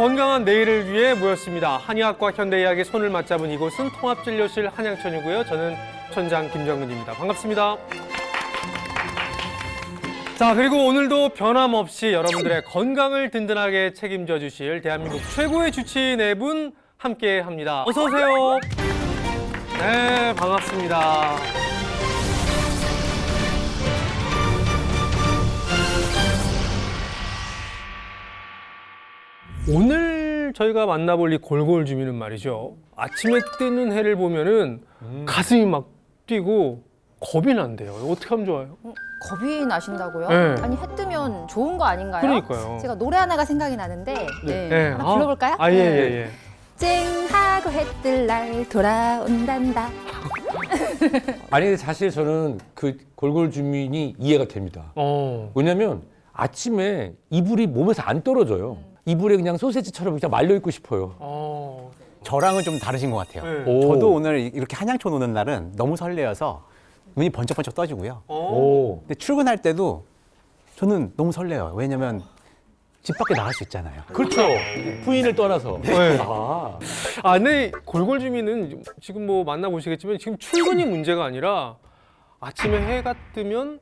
건강한 내일을 위해 모였습니다. 한의학과 현대의학의 손을 맞잡은 이곳은 통합진료실 한양천이고요. 저는 천장 김정근입니다. 반갑습니다. 자, 그리고 오늘도 변함없이 여러분들의 건강을 든든하게 책임져 주실 대한민국 최고의 주치의 네 분 함께 합니다. 어서 오세요. 네, 반갑습니다. 오늘 저희가 만나볼 이 골골주민은 말이죠. 아침에 뜨는 해를 보면은 가슴이 막 뛰고 겁이 난대요. 어떻게 하면 좋아요? 겁이 나신다고요? 네. 아니 해 뜨면 좋은 거 아닌가요? 그러니까요. 제가 노래 하나가 생각이 나는데 네. 하나 불러볼까요? 아, 예, 예, 예. 쨍하고 해 뜰 날 돌아온단다. 아니 근데 사실 저는 그 골골 주민이 이해가 됩니다. 왜냐면 아침에 이불이 몸에서 안 떨어져요. 이불에 그냥 소세지처럼 그냥 말려 있고 싶어요. 저랑은 좀 다르신 것 같아요. 네. 오. 저도 오늘 이렇게 한양촌 오는 날은 너무 설레어서 눈이 번쩍번쩍 떠지고요. 오. 근데 출근할 때도 저는 너무 설레요. 왜냐면 집 밖에 나갈 수 있잖아요. 그렇죠. 부인을 떠나서. 네. 아. 아, 근데 골골주민은 지금 뭐 만나보시겠지만 지금 출근이 문제가 아니라 아침에 해가 뜨면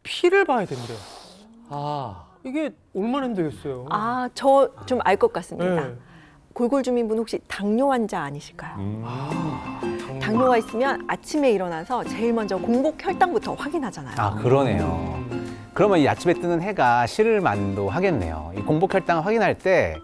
피를 봐야 된대요. 아. 이게 얼마나 힘들겠어요. 아, 저 좀 알 것 같습니다. 네. 골골 주민분 혹시 당뇨 환자 아니실까요? 당뇨가 있으면 아침에 일어나서 제일 먼저 공복 혈당부터 확인하잖아요. 아, 그러네요. 그러면 이 아침에 뜨는 해가 실을만도 하겠네요. 이 공복혈당 확인할 때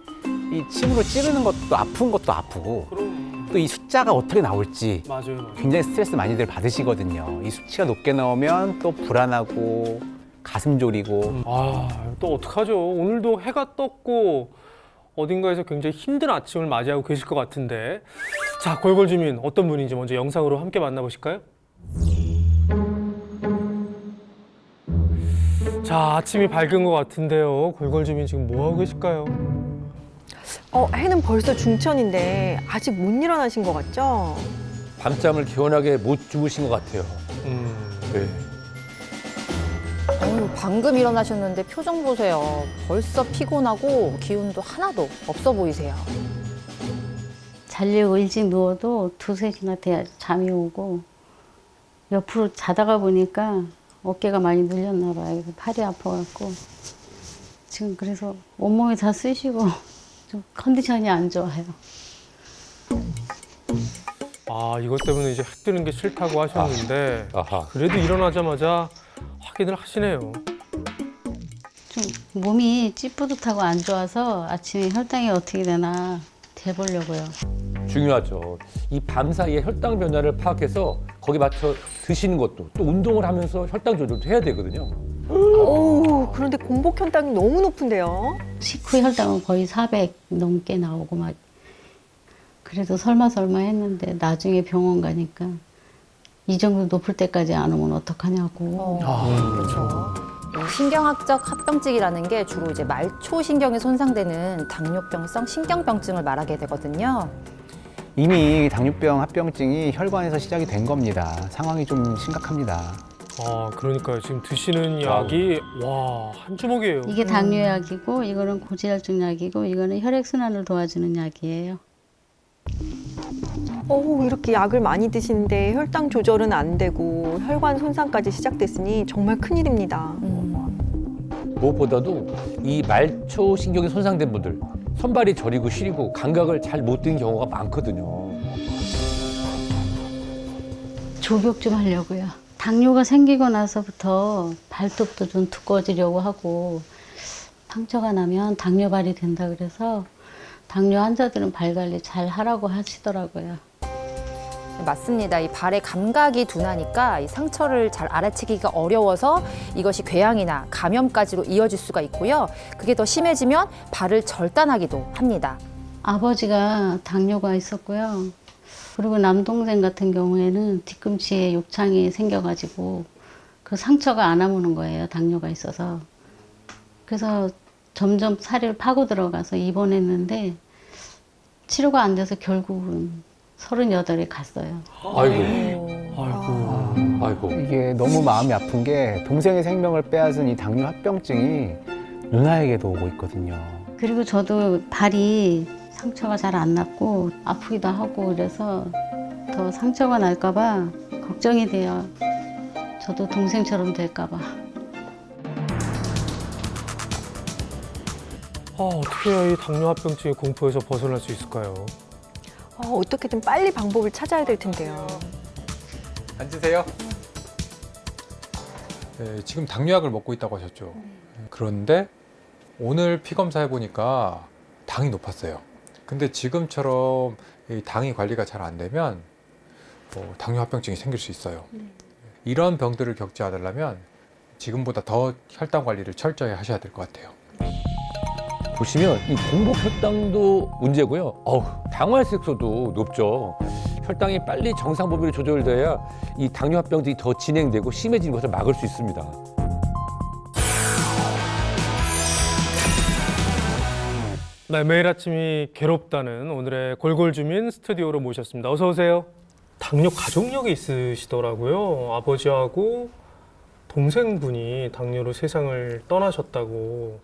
이 침으로 찌르는 것도 아픈 것도 아프고 그럼 또 이 숫자가 어떻게 나올지 맞아요. 굉장히 스트레스 많이들 받으시거든요. 이 수치가 높게 나오면 또 불안하고 가슴 졸이고 아, 또 어떡하죠? 오늘도 해가 떴고 어딘가에서 굉장히 힘든 아침을 맞이하고 계실 것 같은데. 자, 골골주민 어떤 분인지 먼저 영상으로 함께 만나보실까요? 자, 아침이 밝은 것 같은데요. 골골주민 지금 뭐 하고 계실까요? 해는 벌써 중천인데 아직 못 일어나신 것 같죠? 밤잠을 개운하게 못 주무신 것 같아요. 네. 방금 일어나셨는데 표정 보세요. 벌써 피곤하고 기운도 하나도 없어 보이세요. 자려고 일찍 누워도 2-3시나 돼야 잠이 오고 옆으로 자다가 보니까 어깨가 많이 눌렸나 봐요. 그래서 팔이 아파갖고 지금 그래서 온몸이 다 쑤시고 좀 컨디션이 안 좋아요. 아, 이것 때문에 이제 해 뜨는 게 싫다고 하셨는데 아하. 그래도 일어나자마자 확인을 하시네요. 좀 몸이 찌뿌듯하고 안 좋아서 아침에 혈당이 어떻게 되나 재보려고요. 중요하죠. 이 밤 사이에 혈당 변화를 파악해서 거기 맞춰 드시는 것도 또 운동을 하면서 혈당 조절도 해야 되거든요. 오, 그런데 공복 혈당이 너무 높은데요? 식후 혈당은 거의 400 넘게 나오고 막 그래도 설마 했는데 나중에 병원 가니까 이 정도 높을 때까지 안 오면 어떡하냐고. 그렇죠. 이 신경학적 합병증이라는 게 주로 이제 말초 신경이 손상되는 당뇨병성 신경병증을 말하게 되거든요. 이미 당뇨병 합병증이 혈관에서 시작이 된 겁니다. 상황이 좀 심각합니다. 아, 그러니까요. 지금 드시는 약이 와, 한 주먹이에요. 이게 당뇨약이고 이거는 고지혈증 약이고 이거는 혈액순환을 도와주는 약이에요. 이렇게 약을 많이 드시는데 혈당 조절은 안 되고 혈관 손상까지 시작됐으니 정말 큰일입니다. 무엇보다도 이 말초 신경이 손상된 분들 손발이 저리고 시리고 감각을 잘 못 듣는 경우가 많거든요. 조격 좀 하려고요. 당뇨가 생기고 나서부터 발톱도 좀 두꺼워지려고 하고 상처가 나면 당뇨발이 된다 그래서 당뇨 환자들은 발 관리 잘 하라고 하시더라고요. 맞습니다. 이 발의 감각이 둔하니까 이 상처를 잘 알아채기가 어려워서 이것이 궤양이나 감염까지로 이어질 수가 있고요. 그게 더 심해지면 발을 절단하기도 합니다. 아버지가 당뇨가 있었고요. 그리고 남동생 같은 경우에는 뒤꿈치에 욕창이 생겨가지고 그 상처가 안 아무는 거예요. 당뇨가 있어서. 그래서 점점 살이 파고 들어가서 입원했는데 치료가 안 돼서 결국은 38에 갔어요. 아이고. 아이고. 이게 너무 마음이 아픈 게 동생의 생명을 빼앗은 이 당뇨 합병증이 누나에게도 오고 있거든요. 그리고 저도 발이 상처가 잘 안 났고 아프기도 하고 그래서 더 상처가 날까 봐 걱정이 돼요. 저도 동생처럼 될까 봐. 어떻게 해야 이 당뇨합병증의 공포에서 벗어날 수 있을까요? 어떻게든 빨리 방법을 찾아야 될 텐데요. 앉으세요. 네, 지금 당뇨약을 먹고 있다고 하셨죠. 그런데 오늘 피 검사해 보니까 당이 높았어요. 근데 지금처럼 이 당이 관리가 잘 안 되면 당뇨합병증이 생길 수 있어요. 이런 병들을 겪지 않으려면 지금보다 더 혈당 관리를 철저히 하셔야 될 것 같아요. 보시면 이 공복 혈당도 문제고요. 당화혈색소도 높죠. 혈당이 빨리 정상 범위로 조절돼야 이 당뇨합병증이 더 진행되고 심해지는 것을 막을 수 있습니다. 네, 매일 아침이 괴롭다는 오늘의 골골주민 스튜디오로 모셨습니다. 어서 오세요. 당뇨 가족력이 있으시더라고요. 아버지하고 동생분이 당뇨로 세상을 떠나셨다고.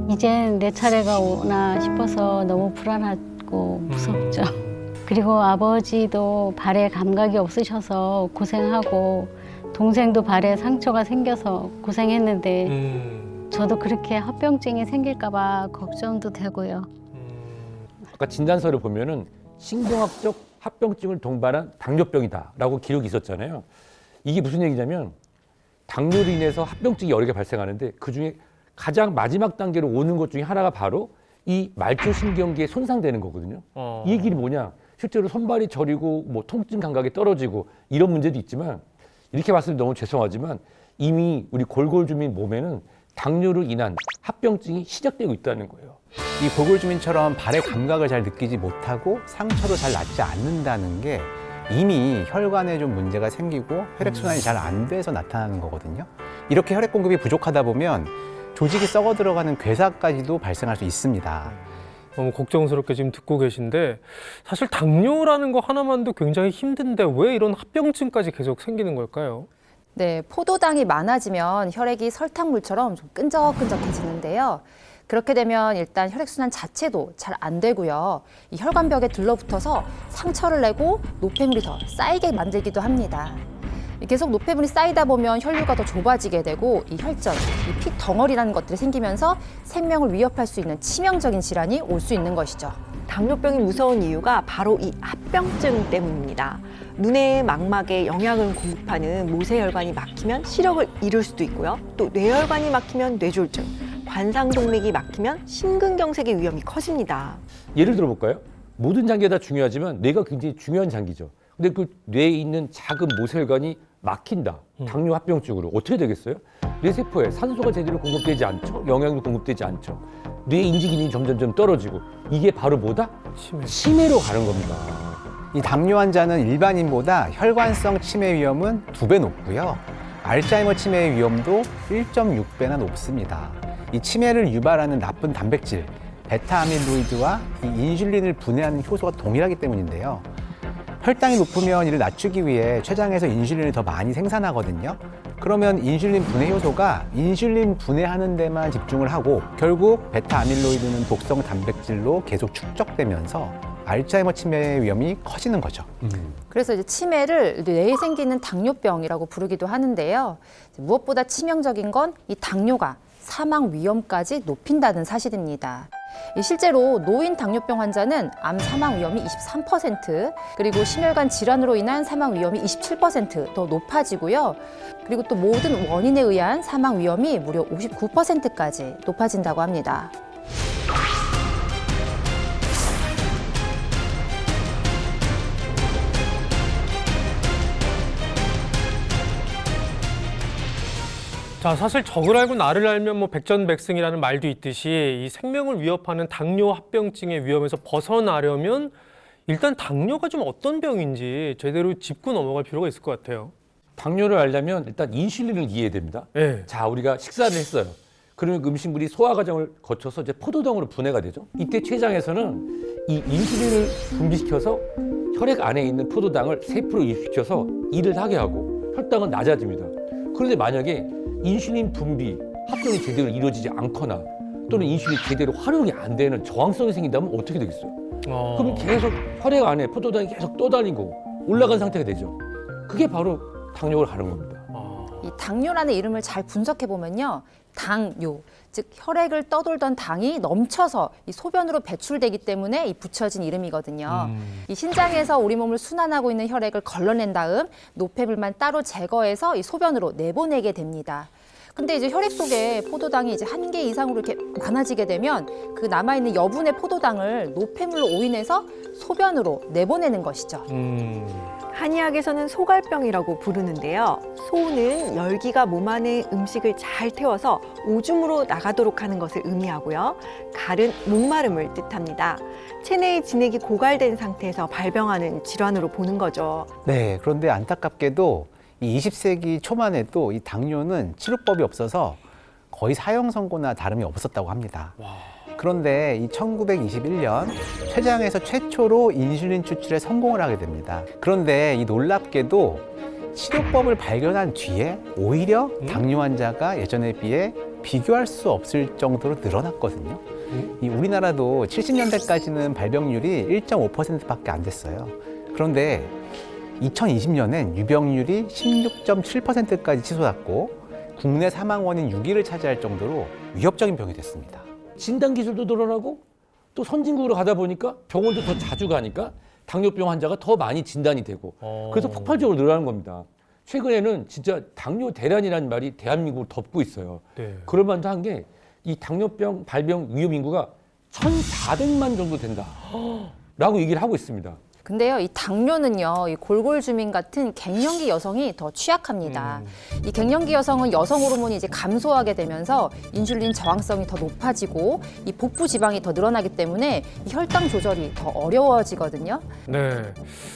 이젠 내 차례가 오나 싶어서 너무 불안하고 무섭죠. 그리고 아버지도 발에 감각이 없으셔서 고생하고 동생도 발에 상처가 생겨서 고생했는데 저도 그렇게 합병증이 생길까 봐 걱정도 되고요. 아까 진단서를 보면은 신경학적 합병증을 동반한 당뇨병이다라고 기록이 있었잖아요. 이게 무슨 얘기냐면 당뇨로 인해서 합병증이 여러 개 발생하는데 그중에 가장 마지막 단계로 오는 것 중에 하나가 바로 이 말초신경계에 손상되는 거거든요. 이 얘기는 뭐냐? 실제로 손발이 저리고 뭐 통증 감각이 떨어지고 이런 문제도 있지만 이렇게 봤을 때 너무 죄송하지만 이미 우리 골골주민 몸에는 당뇨로 인한 합병증이 시작되고 있다는 거예요. 이 골골주민처럼 발의 감각을 잘 느끼지 못하고 상처도 잘 낫지 않는다는 게 이미 혈관에 좀 문제가 생기고 혈액순환이 잘 안 돼서 나타나는 거거든요. 이렇게 혈액 공급이 부족하다 보면 조직이 썩어 들어가는 괴사까지도 발생할 수 있습니다. 너무 걱정스럽게 지금 듣고 계신데 사실 당뇨라는 거 하나만도 굉장히 힘든데 왜 이런 합병증까지 계속 생기는 걸까요? 네, 포도당이 많아지면 혈액이 설탕물처럼 좀 끈적끈적해지는데요. 그렇게 되면 일단 혈액순환 자체도 잘 안 되고요. 이 혈관벽에 들러붙어서 상처를 내고 노폐물이 더 쌓이게 만들기도 합니다. 계속 노폐물이 쌓이다 보면 혈류가 더 좁아지게 되고 이 혈전, 이 피 덩어리라는 것들이 생기면서 생명을 위협할 수 있는 치명적인 질환이 올 수 있는 것이죠. 당뇨병이 무서운 이유가 바로 이 합병증 때문입니다. 눈의 망막에 영양을 공급하는 모세혈관이 막히면 시력을 잃을 수도 있고요. 또 뇌혈관이 막히면 뇌졸중, 관상동맥이 막히면 심근경색의 위험이 커집니다. 예를 들어볼까요? 모든 장기가 다 중요하지만 뇌가 굉장히 중요한 장기죠. 근데 그 뇌에 있는 작은 모세혈관이 막힌다. 당뇨 합병증으로 어떻게 되겠어요? 뇌세포에 산소가 제대로 공급되지 않죠. 영양도 공급되지 않죠. 뇌 인지 기능이 점점점 떨어지고 이게 바로 뭐다? 치매로 가는 겁니다. 이 당뇨 환자는 일반인보다 혈관성 치매 위험은 2배 높고요. 알츠하이머 치매의 위험도 1.6배나 높습니다. 이 치매를 유발하는 나쁜 단백질, 베타아밀로이드와 이 인슐린을 분해하는 효소가 동일하기 때문인데요. 혈당이 높으면 이를 낮추기 위해 췌장에서 인슐린을 더 많이 생산하거든요. 그러면 인슐린 분해 효소가 인슐린 분해하는 데만 집중을 하고 결국 베타아밀로이드는 독성 단백질로 계속 축적되면서 알츠하이머 치매의 위험이 커지는 거죠. 그래서 이제 치매를 뇌에 생기는 당뇨병이라고 부르기도 하는데요. 무엇보다 치명적인 건 이 당뇨가 사망 위험까지 높인다는 사실입니다. 실제로 노인 당뇨병 환자는 암 사망 위험이 23%, 그리고 심혈관 질환으로 인한 사망 위험이 27% 더 높아지고요. 그리고 또 모든 원인에 의한 사망 위험이 무려 59%까지 높아진다고 합니다. 자, 사실 적을 알고 나를 알면 뭐 백전백승이라는 말도 있듯이 이 생명을 위협하는 당뇨 합병증의 위험에서 벗어나려면 일단 당뇨가 좀 어떤 병인지 제대로 짚고 넘어갈 필요가 있을 것 같아요. 당뇨를 알려면 일단 인슐린을 이해해야 됩니다. 네. 자, 우리가 식사를 했어요. 그러면 그 음식물이 소화 과정을 거쳐서 이제 포도당으로 분해가 되죠. 이때 췌장에서는 이 인슐린을 분비시켜서 혈액 안에 있는 포도당을 세포로 이식시켜서 일을 하게 하고 혈당은 낮아집니다. 그런데 만약에 인슐린 분비, 합병이 제대로 이루어지지 않거나 또는 인슐린이 제대로 활용이 안 되는 저항성이 생긴다면 어떻게 되겠어요? 그럼 계속 혈액 안에 포도당이 계속 떠다니고 올라간 상태가 되죠. 그게 바로 당뇨를 가는 겁니다. 이 당뇨라는 이름을 잘 분석해 보면요. 당뇨, 즉 혈액을 떠돌던 당이 넘쳐서 이 소변으로 배출되기 때문에 이 붙여진 이름이거든요. 이 신장에서 우리 몸을 순환하고 있는 혈액을 걸러낸 다음 노폐물만 따로 제거해서 이 소변으로 내보내게 됩니다. 근데 이제 혈액 속에 포도당이 이제 한 개 이상으로 이렇게 많아지게 되면 그 남아있는 여분의 포도당을 노폐물로 오인해서 소변으로 내보내는 것이죠. 한의학에서는 소갈병이라고 부르는데요. 소는 열기가 몸 안에 음식을 잘 태워서 오줌으로 나가도록 하는 것을 의미하고요. 갈은 목마름을 뜻합니다. 체내의 진액이 고갈된 상태에서 발병하는 질환으로 보는 거죠. 네, 그런데 안타깝게도 이 20세기 초만 해도 이 당뇨는 치료법이 없어서 거의 사형 선고나 다름이 없었다고 합니다. 그런데 이 1921년 췌장에서 최초로 인슐린 추출에 성공을 하게 됩니다. 그런데 이 놀랍게도 치료법을 발견한 뒤에 오히려 당뇨 환자가 예전에 비해 비교할 수 없을 정도로 늘어났거든요. 이 우리나라도 70년대까지는 발병률이 1.5%밖에 안 됐어요. 그런데 2020년엔 유병률이 16.7%까지 치솟았고 국내 사망 원인 6위를 차지할 정도로 위협적인 병이 됐습니다. 진단 기술도 늘어나고 또 선진국으로 가다 보니까 병원도 더 자주 가니까 당뇨병 환자가 더 많이 진단이 되고 그래서 폭발적으로 늘어나는 겁니다. 최근에는 진짜 당뇨 대란이라는 말이 대한민국을 덮고 있어요. 네. 그럴 만도 한 게 이 당뇨병 발병 위험 인구가 1,400만 정도 된다라고 얘기를 하고 있습니다. 근데요, 이 당뇨는요, 이 골골주민 같은 갱년기 여성이 더 취약합니다. 이 갱년기 여성은 여성 호르몬이 이제 감소하게 되면서 인슐린 저항성이 더 높아지고 이 복부 지방이 더 늘어나기 때문에 이 혈당 조절이 더 어려워지거든요. 네.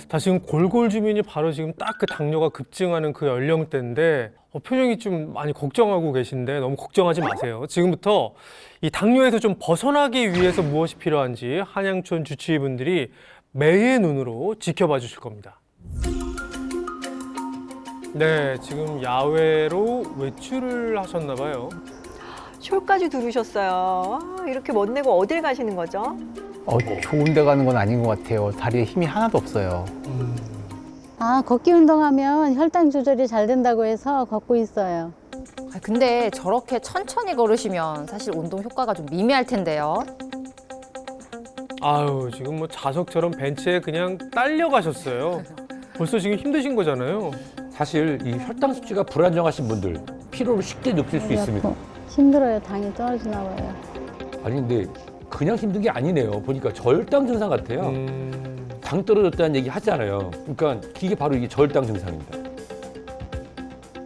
다 지금 골골주민이 바로 지금 딱 그 당뇨가 급증하는 그 연령대인데 표정이 좀 많이 걱정하고 계신데 너무 걱정하지 마세요. 지금부터 이 당뇨에서 좀 벗어나기 위해서 무엇이 필요한지 한양촌 주치의분들이 매의 눈으로 지켜봐 주실 겁니다. 네, 지금 야외로 외출을 하셨나 봐요. 숄까지 두르셨어요. 와, 이렇게 멋내고 어딜 가시는 거죠? 좋은 데 가는 건 아닌 것 같아요. 다리에 힘이 하나도 없어요. 아, 걷기 운동하면 혈당 조절이 잘 된다고 해서 걷고 있어요. 근데 저렇게 천천히 걸으시면 사실 운동 효과가 좀 미미할 텐데요. 아유, 지금 뭐 자석처럼 벤치에 그냥 딸려 가셨어요. 벌써 지금 힘드신 거잖아요. 사실 이 혈당 수치가 불안정하신 분들 피로를 쉽게 느낄 수 있습니다. 힘들어요. 당이 떨어지나 봐요. 아니 근데 그냥 힘든 게 아니네요. 보니까 저혈당 증상 같아요. 당 떨어졌다는 얘기 하잖아요. 그러니까 이게 바로 이게 저혈당 증상입니다.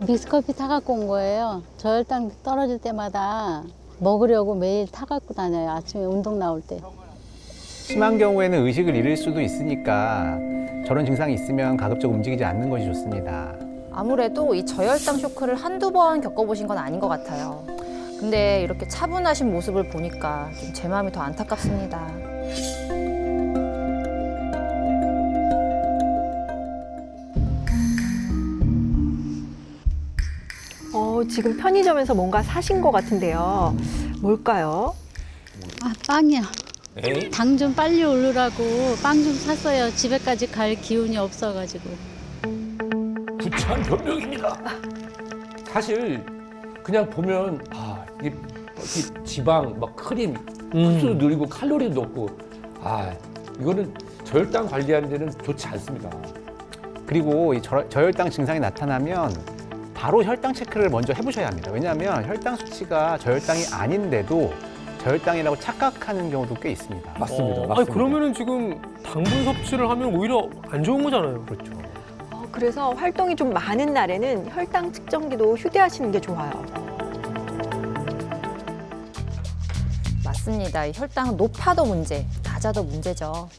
믹스커피 타갖고 온 거예요. 저혈당 떨어질 때마다 먹으려고 매일 타갖고 다녀요. 아침에 운동 나올 때. 심한 경우에는 의식을 잃을 수도 있으니까 저런 증상이 있으면 가급적 움직이지 않는 것이 좋습니다. 아무래도 이 저혈당 쇼크를 한두 번 겪어보신 건 아닌 것 같아요. 근데 이렇게 차분하신 모습을 보니까 좀 제 마음이 더 안타깝습니다. 지금 편의점에서 뭔가 사신 것 같은데요. 뭘까요? 아, 빵이요. 에이? 당 좀 빨리 오르라고 빵 좀 샀어요. 집에까지 갈 기운이 없어가지고. 부차한 변명입니다. 사실 그냥 보면 이게 지방, 막 크림, 흡수도 느리고 칼로리도 높고 이거는 저혈당 관리하는 데는 좋지 않습니다. 그리고 이 저혈당 증상이 나타나면 바로 혈당 체크를 먼저 해보셔야 합니다. 왜냐하면 혈당 수치가 저혈당이 아닌데도 저혈당이라고 착각하는 경우도 꽤 있습니다. 맞습니다. 아니, 맞습니다. 그러면은 지금 당분 섭취를 하면 오히려 안 좋은 거잖아요. 그렇죠. 그래서 활동이 좀 많은 날에는 혈당 측정기도 휴대하시는 게 좋아요. 맞습니다. 이 혈당은 높아도 문제, 낮아도 문제죠.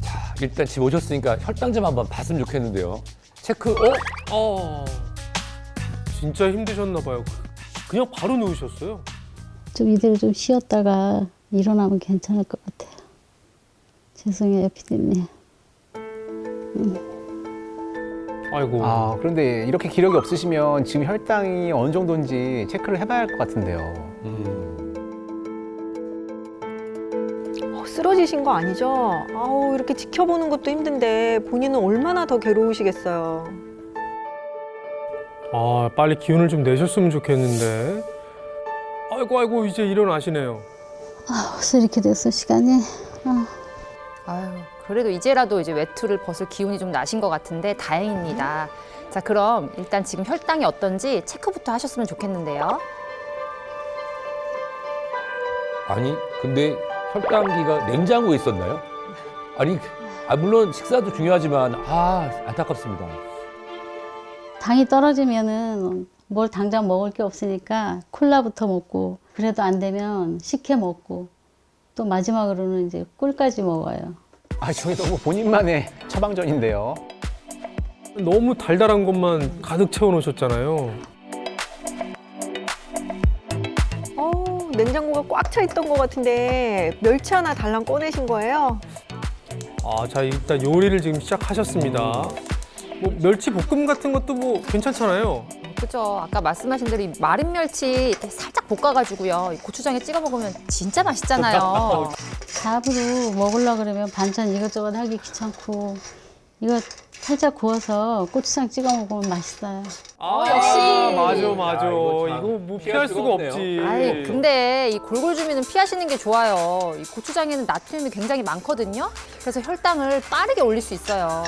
자, 일단 집 오셨으니까 혈당 좀 한번 봤으면 좋겠는데요. 체크. 진짜 힘드셨나 봐요. 그냥 바로 누우셨어요. 좀 이대로 좀 쉬었다가 일어나면 괜찮을 것 같아요. 죄송해요, 피디님. 아이고. 그런데 이렇게 기력이 없으시면 지금 혈당이 어느 정도인지 체크를 해봐야 할 것 같은데요. 계신 거 아니죠? 아우, 이렇게 지켜보는 것도 힘든데 본인은 얼마나 더 괴로우시겠어요. 아, 빨리 기운을 좀 내셨으면 좋겠는데. 아이고, 이제 일어나시네요. 벌써 이렇게 됐어, 시간이. 아유, 그래도 이제라도 이제 외투를 벗을 기운이 좀 나신 것 같은데 다행입니다. 자, 그럼 일단 지금 혈당이 어떤지 체크부터 하셨으면 좋겠는데요. 아니 근데 혈당기가 냉장고에 있었나요? 아니 물론 식사도 중요하지만 안타깝습니다. 당이 떨어지면은 뭘 당장 먹을 게 없으니까 콜라부터 먹고, 그래도 안 되면 식혜 먹고, 또 마지막으로는 이제 꿀까지 먹어요. 저게 너무 본인만의 처방전인데요. 너무 달달한 것만 가득 채워놓으셨잖아요. 냉장고가 꽉 차 있던 것 같은데 멸치 하나 달랑 꺼내신 거예요? 자, 일단 요리를 지금 시작하셨습니다. 뭐 멸치 볶음 같은 것도 뭐 괜찮잖아요. 그죠? 아까 말씀하신 대로 이 마른 멸치 이렇게 살짝 볶아가지고요. 이 고추장에 찍어 먹으면 진짜 맛있잖아요. 밥으로 먹으려고 그러면 반찬 이것저것 하기 귀찮고, 이거 살짝 구워서 고추장 찍어 먹으면 맛있어요. 역시. 맞아. 야, 이거 참 이거 뭐 피할 피할 수가 수가 없네요. 없지. 아이, 근데 이 골골주민은 피하시는 게 좋아요. 이 고추장에는 나트륨이 굉장히 많거든요. 그래서 혈당을 빠르게 올릴 수 있어요.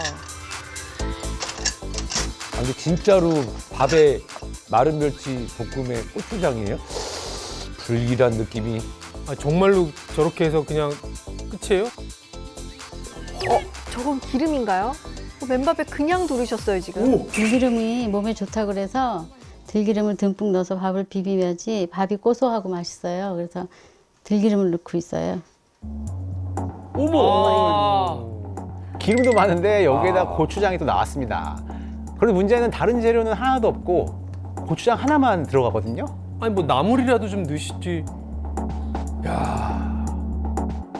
근데 진짜로 밥에 마른 멸치 볶음에 고추장이에요? 불길한 느낌이. 정말로 저렇게 해서 그냥 끝이에요? 저건 기름인가요? 맨밥에 그냥 두르셨어요, 지금. 들기름이 몸에 좋다고 그래서 들기름을 듬뿍 넣어서 밥을 비비면지 밥이 고소하고 맛있어요. 그래서 들기름을 넣고 있어요. 기름도 많은데 여기에다 고추장이 또 나왔습니다. 그런데 문제는 다른 재료는 하나도 없고 고추장 하나만 들어가거든요. 아니 뭐 나물이라도 좀 넣으시지.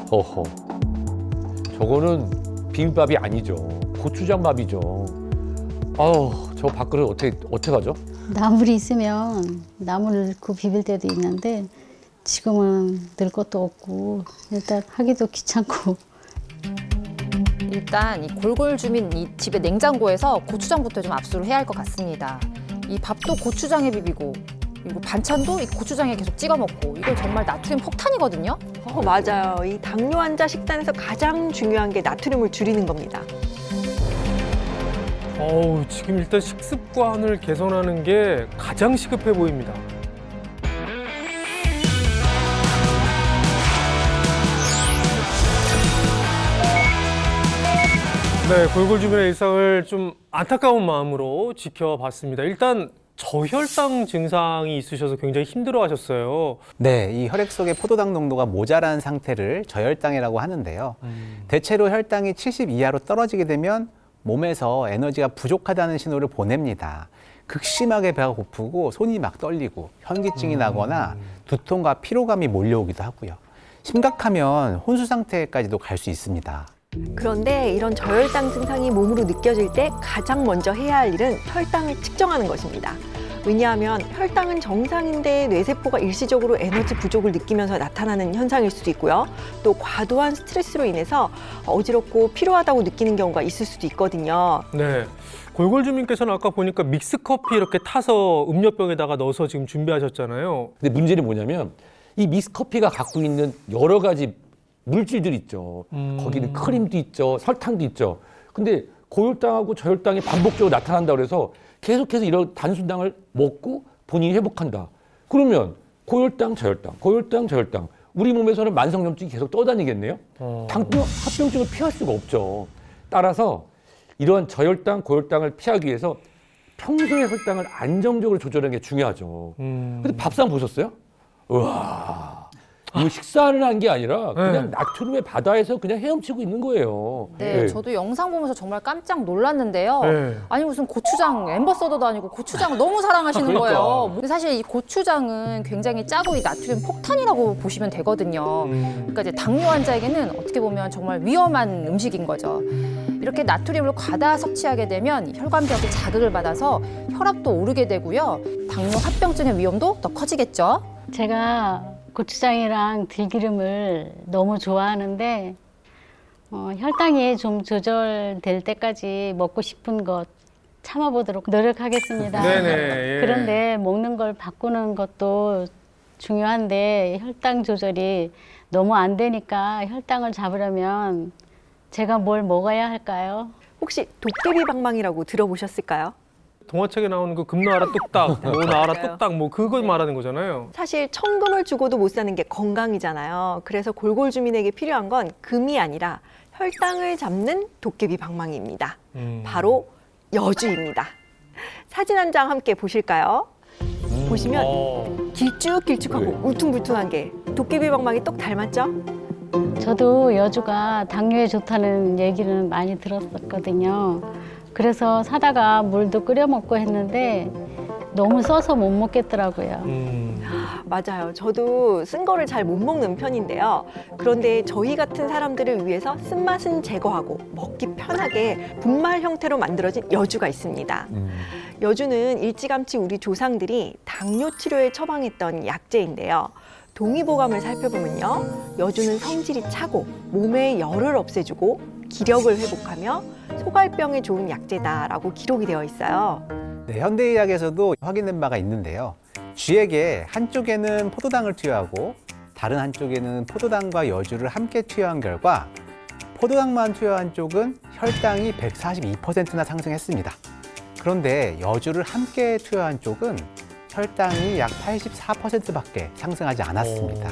어허. 저거는 비빔밥이 아니죠. 고추장 밥이죠. 저 밥그릇 어떻게 가죠? 나물이 있으면 나물 넣고 비빌 때도 있는데 지금은 넣을 것도 없고 일단 하기도 귀찮고. 일단 이 골골주민 이 집의 냉장고에서 고추장부터 좀 압수를 해야 할 것 같습니다. 이 밥도 고추장에 비비고, 그리고 반찬도 이 고추장에 계속 찍어 먹고, 이건 정말 나트륨 폭탄이거든요. 맞아요. 이 당뇨 환자 식단에서 가장 중요한 게 나트륨을 줄이는 겁니다. 지금 일단 식습관을 개선하는 게 가장 시급해 보입니다. 네, 골골주민의 일상을 좀 안타까운 마음으로 지켜봤습니다. 일단 저혈당 증상이 있으셔서 굉장히 힘들어하셨어요. 네, 이 혈액 속의 포도당 농도가 모자란 상태를 저혈당이라고 하는데요. 대체로 혈당이 70 이하로 떨어지게 되면 몸에서 에너지가 부족하다는 신호를 보냅니다. 극심하게 배가 고프고 손이 막 떨리고 현기증이 나거나 두통과 피로감이 몰려오기도 하고요. 심각하면 혼수 상태까지도 갈 수 있습니다. 그런데 이런 저혈당 증상이 몸으로 느껴질 때 가장 먼저 해야 할 일은 혈당을 측정하는 것입니다. 왜냐하면 혈당은 정상인데 뇌세포가 일시적으로 에너지 부족을 느끼면서 나타나는 현상일 수도 있고요. 또 과도한 스트레스로 인해서 어지럽고 피로하다고 느끼는 경우가 있을 수도 있거든요. 네. 골골주민께서는 아까 보니까 믹스커피 이렇게 타서 음료병에다가 넣어서 지금 준비하셨잖아요. 근데 문제는 뭐냐면 이 믹스커피가 갖고 있는 여러 가지 물질들 있죠. 거기는 크림도 있죠. 설탕도 있죠. 근데 고혈당하고 저혈당이 반복적으로 나타난다 그래서 계속해서 이런 단순당을 먹고 본인이 회복한다. 그러면 고혈당, 저혈당. 우리 몸에서는 만성염증이 계속 떠다니겠네요. 당뇨, 합병증을 피할 수가 없죠. 따라서 이러한 저혈당, 고혈당을 피하기 위해서 평소에 혈당을 안정적으로 조절하는 게 중요하죠. 근데 밥상 보셨어요? 우와. 이거 식사를 한 게 아니라 그냥 나트륨의 바다에서 그냥 헤엄치고 있는 거예요. 네, 저도 영상 보면서 정말 깜짝 놀랐는데요. 네. 아니 무슨 고추장 앰버서더도 아니고 고추장을 너무 사랑하시는 거예요. 근데 사실 이 고추장은 굉장히 짜고 이 나트륨 폭탄이라고 보시면 되거든요. 그러니까 이제 당뇨 환자에게는 어떻게 보면 정말 위험한 음식인 거죠. 이렇게 나트륨을 과다 섭취하게 되면 혈관벽이 자극을 받아서 혈압도 오르게 되고요. 당뇨 합병증의 위험도 더 커지겠죠. 제가 고추장이랑 들기름을 너무 좋아하는데 혈당이 좀 조절될 때까지 먹고 싶은 것 참아보도록 노력하겠습니다. 네네. 예. 그런데 먹는 걸 바꾸는 것도 중요한데 혈당 조절이 너무 안 되니까 혈당을 잡으려면 제가 뭘 먹어야 할까요? 혹시 도깨비 방망이라고 들어보셨을까요? 동화책에 나오는 그 금 나와라 뚝딱, 뭐 나와라 맞아요. 뚝딱, 뭐 그거 말하는 거잖아요. 사실 천금을 주고도 못 사는 게 건강이잖아요. 그래서 골골 주민에게 필요한 건 금이 아니라 혈당을 잡는 도깨비 방망이입니다. 바로 여주입니다. 사진 한 장 함께 보실까요? 보시면 길쭉길쭉하고 울퉁불퉁한 게 도깨비 방망이 똑 닮았죠? 저도 여주가 당뇨에 좋다는 얘기는 많이 들었었거든요. 그래서 사다가 물도 끓여 먹고 했는데 너무 써서 못 먹겠더라고요. 맞아요. 저도 쓴 거를 잘 못 먹는 편인데요. 그런데 저희 같은 사람들을 위해서 쓴맛은 제거하고 먹기 편하게 분말 형태로 만들어진 여주가 있습니다. 여주는 일찌감치 우리 조상들이 당뇨 치료에 처방했던 약재인데요. 동의보감을 살펴보면요. 여주는 성질이 차고 몸의 열을 없애주고 기력을 회복하며 소갈병에 좋은 약재다라고 기록이 되어 있어요. 네, 현대의학에서도 확인된 바가 있는데요. 쥐에게 한쪽에는 포도당을 투여하고 다른 한쪽에는 포도당과 여주를 함께 투여한 결과 포도당만 투여한 쪽은 혈당이 142%나 상승했습니다. 그런데 여주를 함께 투여한 쪽은 혈당이 약 84%밖에 상승하지 않았습니다.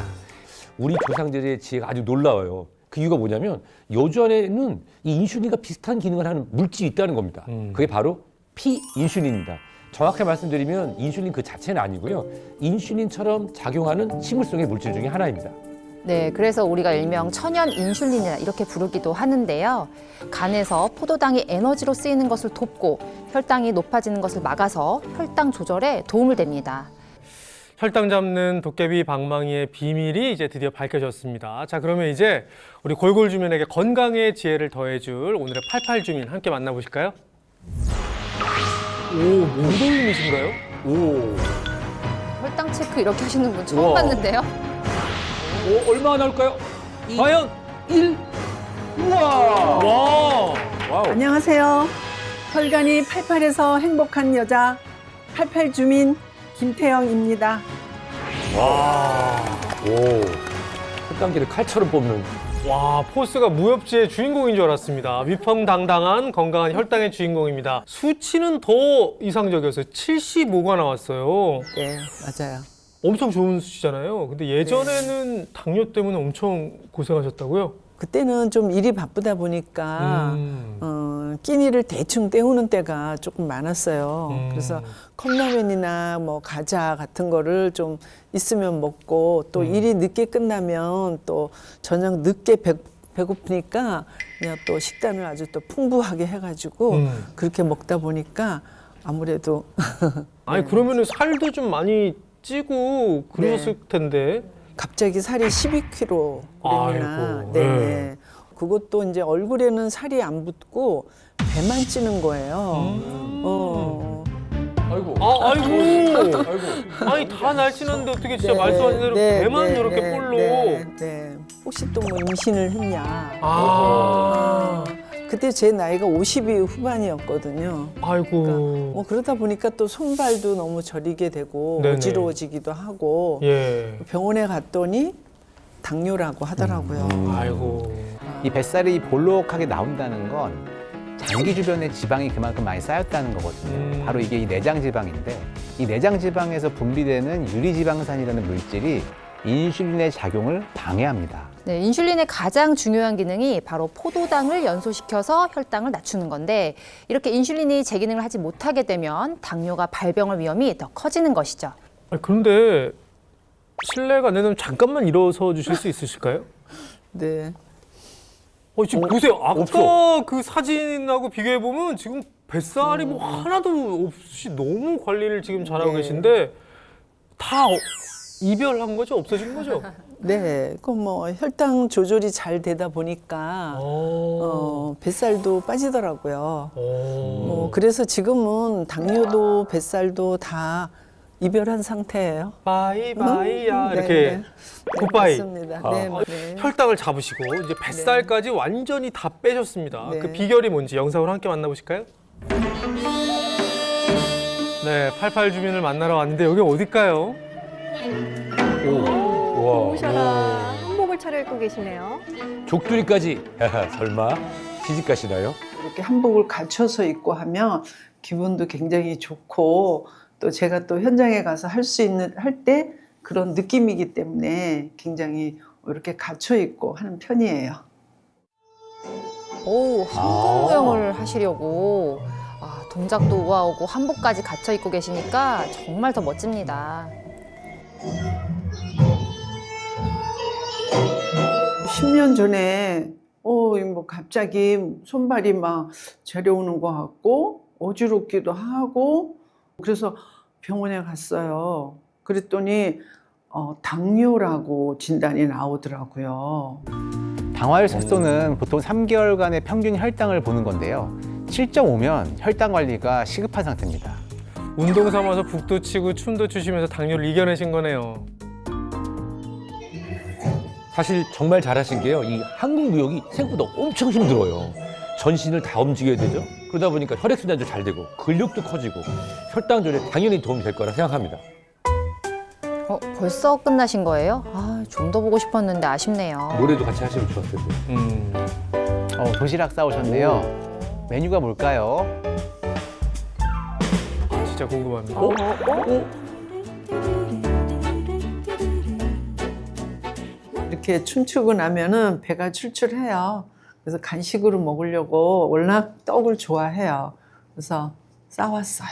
우리 조상들의 지혜가 아주 놀라워요. 그 이유가 뭐냐면 여주 안에는 이 인슐린과 비슷한 기능을 하는 물질이 있다는 겁니다. 그게 바로 피인슐린입니다. 정확하게 말씀드리면 인슐린 그 자체는 아니고요. 인슐린처럼 작용하는 식물성의 물질 중에 하나입니다. 네, 그래서 우리가 일명 천연 인슐린이라 이렇게 부르기도 하는데요. 간에서 포도당이 에너지로 쓰이는 것을 돕고 혈당이 높아지는 것을 막아서 혈당 조절에 도움을 됩니다. 혈당 잡는 도깨비 방망이의 비밀이 이제 드디어 밝혀졌습니다. 자, 그러면 이제 우리 골골 주민에게 건강의 지혜를 더해줄 오늘의 88 주민 함께 만나보실까요? 오, 모도인이신가요? 오. 혈당 체크 이렇게 하시는 분 처음 우와. 봤는데요. 얼마나 나올까요? 과연 1. 우와! 와. 와우. 안녕하세요. 혈관이 88에서 행복한 여자 88 주민 김태영입니다. 오. 혈당계를 칼처럼 뽑는. 와, 포스가 무협지의 주인공인 줄 알았습니다. 위풍당당한 건강한 혈당의 주인공입니다. 수치는 더 이상적이었어요. 75가 나왔어요. 네, 맞아요. 엄청 좋은 수치잖아요. 근데 예전에는 당뇨 때문에 엄청 고생하셨다고요? 그때는 좀 일이 바쁘다 보니까 끼니를 대충 때우는 때가 조금 많았어요. 그래서 컵라면이나 뭐 과자 같은 거를 좀 있으면 먹고 또 일이 늦게 끝나면 또 저녁 늦게 배고프니까 그냥 또 식단을 아주 또 풍부하게 해가지고 그렇게 먹다 보니까 아무래도 아니 그러면은 살도 좀 많이 찌고 그러셨을 텐데. 갑자기 살이 12kg이나 아이고, 네. 그것도 이제 얼굴에는 살이 안 붙고 배만 찌는 거예요. 아이고. 아이고. 아이고. 아니 다 날씬한데 어떻게 진짜 말씀하신 대로 배만 이렇게 볼로. 네. 혹시 또 뭐 임신을 했냐? 아. 그때 제 나이가 50이 후반이었거든요. 아이고. 뭐 그러다 보니까 또 손발도 너무 저리게 되고 네네. 어지러워지기도 하고 예. 병원에 갔더니 당뇨라고 하더라고요. 아이고. 이 뱃살이 볼록하게 나온다는 건 장기 주변에 지방이 그만큼 많이 쌓였다는 거거든요. 바로 이게 이 내장 지방인데 이 내장 지방에서 분비되는 유리지방산이라는 물질이 인슐린의 작용을 방해합니다. 네, 인슐린의 가장 중요한 기능이 바로 포도당을 연소시켜서 혈당을 낮추는 건데 이렇게 인슐린이 제 기능을 하지 못하게 되면 당뇨가 발병할 위험이 더 커지는 것이죠. 아니, 그런데 실례가 안 되면 잠깐만 일어서 주실 수 있으실까요? 네. 지금 보세요. 아까 없어. 그 사진하고 비교해 보면 지금 뱃살이 뭐 하나도 없이 너무 관리를 지금 잘하고 계신데 다 이별한 거죠? 없어진 거죠? 네, 그 뭐 혈당 조절이 잘 되다 보니까 뱃살도 빠지더라고요. 그래서 지금은 당뇨도 뱃살도 다 이별한 상태예요. 바이바이야 네, 이렇게 네. 굿바이. 맞습니다. 아. 네, 네. 혈당을 잡으시고 이제 뱃살까지 완전히 다 빼셨습니다. 네. 그 비결이 뭔지 영상으로 함께 만나보실까요? 네, 88 주민을 만나러 왔는데 여기 어딜까요? 와. 오셔라. 한복을 차려입고 계시네요. 족두리까지. 설마 시집 가시나요? 이렇게 한복을 갖춰서 입고 하면 기분도 굉장히 좋고 또 제가 또 현장에 가서 할 때 그런 느낌이기 때문에 굉장히 이렇게 갖춰 입고 하는 편이에요. 오, 한국무용을 하시려고 동작도 우아하고 한복까지 갖춰 입고 계시니까 정말 더 멋집니다. 10년 전에 뭐 갑자기 손발이 막 저려오는 것 같고 어지럽기도 하고 그래서 병원에 갔어요. 그랬더니 당뇨라고 진단이 나오더라고요. 당화혈색소는 보통 3개월간의 평균 혈당을 보는 건데요. 7.5면 혈당 관리가 시급한 상태입니다. 운동 삼아서 북도 치고 춤도 추시면서 당뇨를 이겨내신 거네요. 사실 정말 잘하신 게요. 이 한국 무용이 생각보다 엄청 힘들어요. 전신을 다 움직여야 되죠. 그러다 보니까 혈액순환도 잘 되고 근력도 커지고 혈당 조절에 당연히 도움이 될 거라 생각합니다. 벌써 끝나신 거예요? 좀 더 보고 싶었는데 아쉽네요. 노래도 같이 하시면 좋았을 텐데. 도시락 싸오셨네요. 메뉴가 뭘까요? 진짜 궁금합니다. 이렇게 춤추고 나면은 배가 출출해요. 그래서 간식으로 먹으려고 워낙 떡을 좋아해요. 그래서 싸왔어요.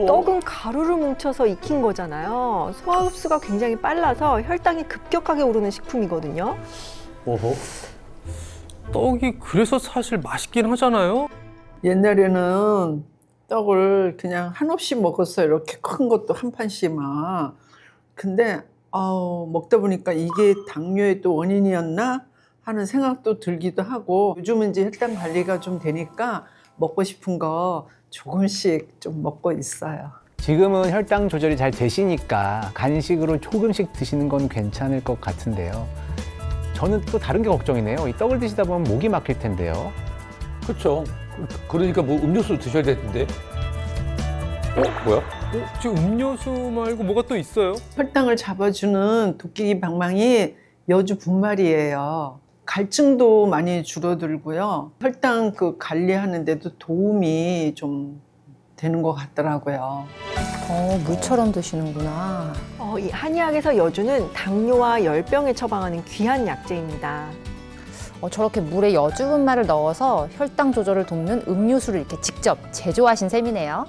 떡은 가루를 뭉쳐서 익힌 거잖아요. 소화 흡수가 굉장히 빨라서 혈당이 급격하게 오르는 식품이거든요. 오호. 떡이 그래서 사실 맛있긴 하잖아요. 옛날에는 떡을 그냥 한없이 먹었어요. 이렇게 큰 것도 한 판씩만. 근데 먹다 보니까 이게 당뇨의 또 원인이었나 하는 생각도 들기도 하고 요즘은 이제 혈당 관리가 좀 되니까 먹고 싶은 거 조금씩 좀 먹고 있어요. 지금은 혈당 조절이 잘 되시니까 간식으로 조금씩 드시는 건 괜찮을 것 같은데요. 저는 또 다른 게 걱정이네요. 이 떡을 드시다 보면 목이 막힐 텐데요. 그렇죠. 그러니까 뭐 음료수 드셔야 되는데. 뭐야? 지금 음료수 말고 뭐가 또 있어요? 혈당을 잡아주는 도끼 방망이 여주 분말이에요. 갈증도 많이 줄어들고요. 혈당 관리하는 데도 도움이 좀 되는 것 같더라고요. 물처럼 드시는구나. 이 한의학에서 여주는 당뇨와 열병에 처방하는 귀한 약재입니다. 저렇게 물에 여주 분말을 넣어서 혈당 조절을 돕는 음료수를 이렇게 직접 제조하신 셈이네요.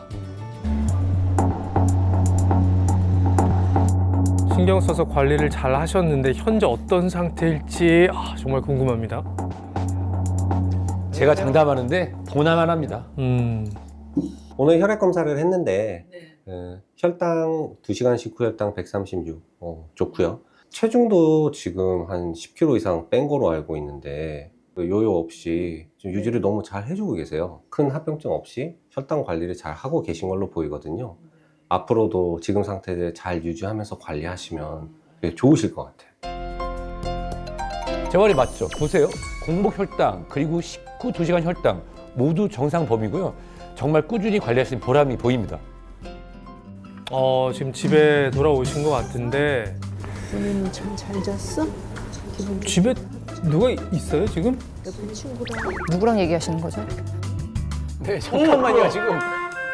신경 써서 관리를 잘 하셨는데 현재 어떤 상태일지 정말 궁금합니다. 제가 장담하는데 보나만 합니다. 오늘 혈액 검사를 했는데 혈당 2시간 식후 혈당 136 좋고요. 체중도 지금 한 10kg 이상 뺀 거로 알고 있는데 요요 없이 좀 유지를 너무 잘 해주고 계세요. 큰 합병증 없이 혈당 관리를 잘 하고 계신 걸로 보이거든요. 앞으로도 지금 상태를 잘 유지하면서 관리하시면 되게 좋으실 것 같아요. 제 말이 맞죠? 보세요. 공복 혈당 그리고 식후 2시간 혈당 모두 정상 범위고요. 정말 꾸준히 관리하시는 보람이 보입니다. 지금 집에 돌아오신 것 같은데 본인은 참 잘 잤어? 집에 누가 있어요 지금? 누구랑 얘기하시는 거죠? 네, 잠깐만요. 지금